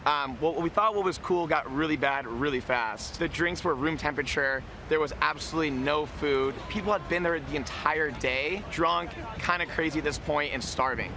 What we thought what was cool got really bad really fast. The drinks were room temperature. There was absolutely no food. People had been there the entire day, drunk, kind of crazy at this point, and starving.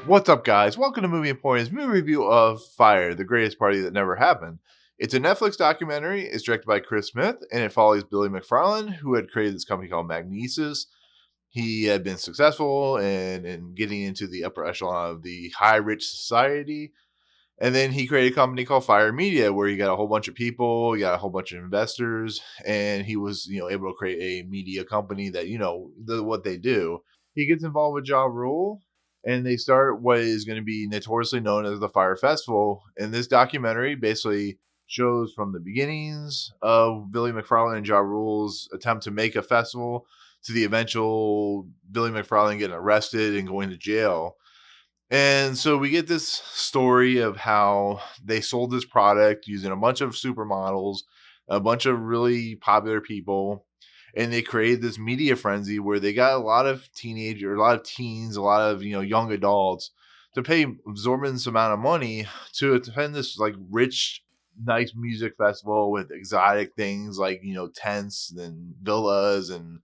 What's up, guys? Welcome to Movie Emporium's movie review of Fyre, the greatest party that never happened. It's a Netflix documentary. It's directed by Chris Smith, and it follows Billy McFarland, who had created this company called Magnesis. He had been successful in getting into the upper echelon of the high rich society. And then he created a company called Fyre Media, where he got a whole bunch of people, he got a whole bunch of investors, and he was, able to create a media company that, what they do. He gets involved with Ja Rule, and they start what is going to be notoriously known as the Fyre Festival. And this documentary basically shows from the beginnings of Billy McFarland and Ja Rule's attempt to make a festival to the eventual Billy McFarland getting arrested and going to jail. And so we get this story of how they sold this product using a bunch of supermodels, a bunch of really popular people, and they created this media frenzy where they got a lot of teenagers, a lot of teens, a lot of young adults to pay exorbitant amount of money to attend this like rich, nice music festival with exotic things like tents and villas and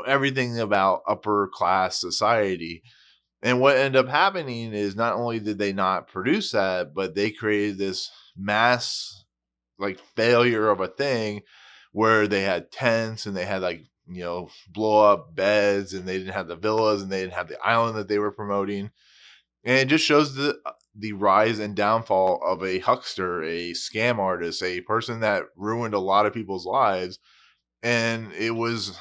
everything about upper class society. And what ended up happening is not only did they not produce that, but they created this mass like failure of a thing where they had tents and they had like, blow up beds, and they didn't have the villas and they didn't have the island that they were promoting. And it just shows the rise and downfall of a huckster, a scam artist, a person that ruined a lot of people's lives. And it was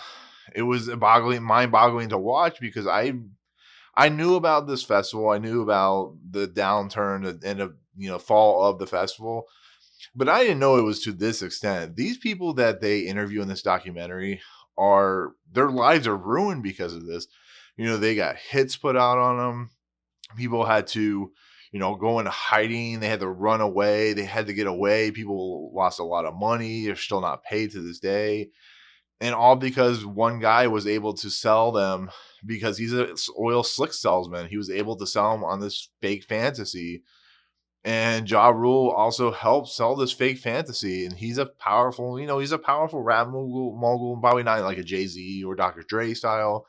mind boggling to watch because I knew about this festival. I knew about the downturn and fall of the festival, but I didn't know it was to this extent. These people that they interview in this documentary their lives are ruined because of this. They got hits put out on them. People had to, go into hiding. They had to run away. They had to get away. People lost a lot of money. They're still not paid to this day. And all because one guy was able to sell them because he's an oil slick salesman. He was able to sell them on this fake fantasy. And Ja Rule also helped sell this fake fantasy. And he's a powerful, he's a powerful rap mogul, probably not like a Jay-Z or Dr. Dre style,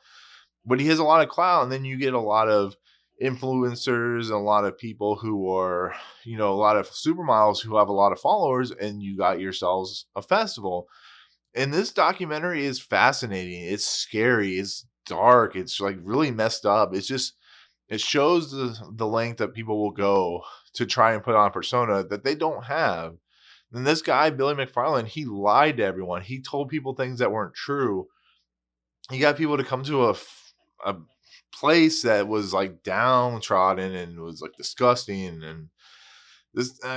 but he has a lot of clout. And then you get a lot of influencers and a lot of people who are, a lot of supermodels who have a lot of followers, and you got yourselves a festival. And this documentary is fascinating. It's scary. It's dark. It's like really messed up. It shows the length that people will go to try and put on a persona that they don't have. And this guy, Billy McFarland, he lied to everyone. He told people things that weren't true. He got people to come to a place that was like downtrodden and was like disgusting, and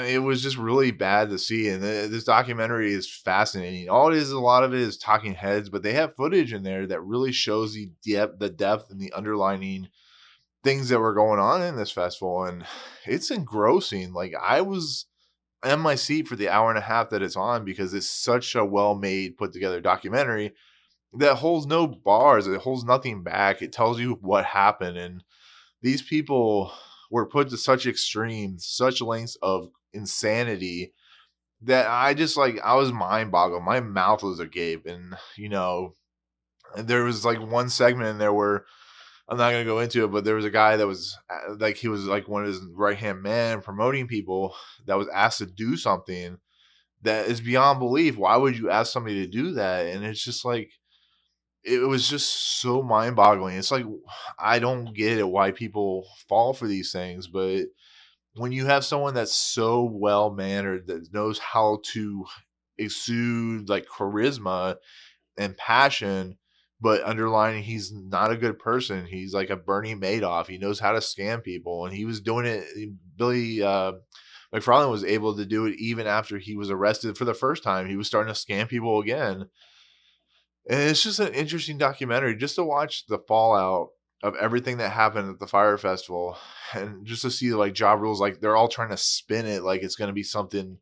it was just really bad to see. And this documentary is fascinating. All it is, a lot of it is talking heads, but they have footage in there that really shows the depth and the underlining things that were going on in this festival. And it's engrossing. Like, I was in my seat for the hour and a half that it's on because it's such a well made, put together documentary that holds no bars. It holds nothing back. It tells you what happened. And these people were put to such extremes, such lengths of insanity that I was mind boggled. My mouth was agape. And, there was like one segment in there where I'm not going to go into it, but there was a guy that was like, he was like one of his right hand man promoting people that was asked to do something that is beyond belief. Why would you ask somebody to do that? And it's just like, it was just so mind boggling. It's like, I don't get it why people fall for these things, but when you have someone that's so well mannered, that knows how to exude like charisma and passion, but underlining he's not a good person. He's like a Bernie Madoff. He knows how to scam people, and he was doing it. Billy McFarland was able to do it even after he was arrested for the first time. He was starting to scam people again. And it's just an interesting documentary just to watch the fallout of everything that happened at the Fyre Festival, and just to see like Ja Rule's, like they're all trying to spin it like it's going to be something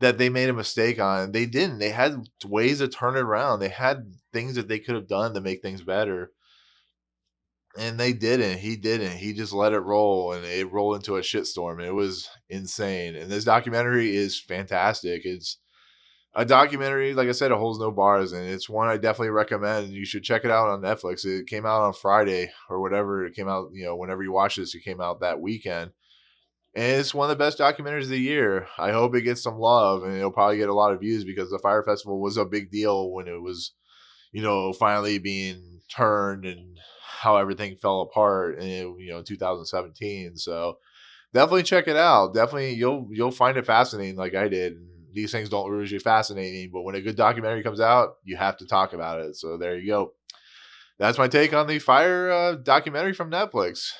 that they made a mistake on. They didn't. They had ways to turn it around. They had things that they could have done to make things better. And they didn't. He didn't. He just let it roll, and it rolled into a shitstorm. It was insane. And this documentary is fantastic. It's a documentary, like I said, it holds no bars, and it's one I definitely recommend. You should check it out on Netflix. It came out on Friday or whatever. It came out, whenever you watch this, it came out that weekend. And it's one of the best documentaries of the year. I hope it gets some love, and it'll probably get a lot of views because the Fyre Festival was a big deal when it was, finally being turned and how everything fell apart in 2017. So definitely check it out. Definitely you'll find it fascinating like I did. And these things don't usually fascinate me, but when a good documentary comes out, you have to talk about it. So there you go. That's my take on the Fyre documentary from Netflix.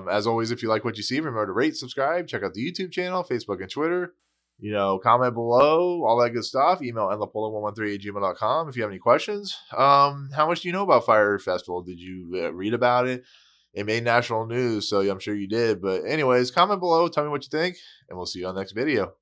As always, if you like what you see, remember to rate, subscribe, check out the YouTube channel, Facebook, and Twitter. Comment below, all that good stuff. Email enlapola113@gmail.com if you have any questions. How much do you know about Fyre Festival? Did you read about it? It made national news, so I'm sure you did. But anyways, comment below, tell me what you think, and we'll see you on the next video.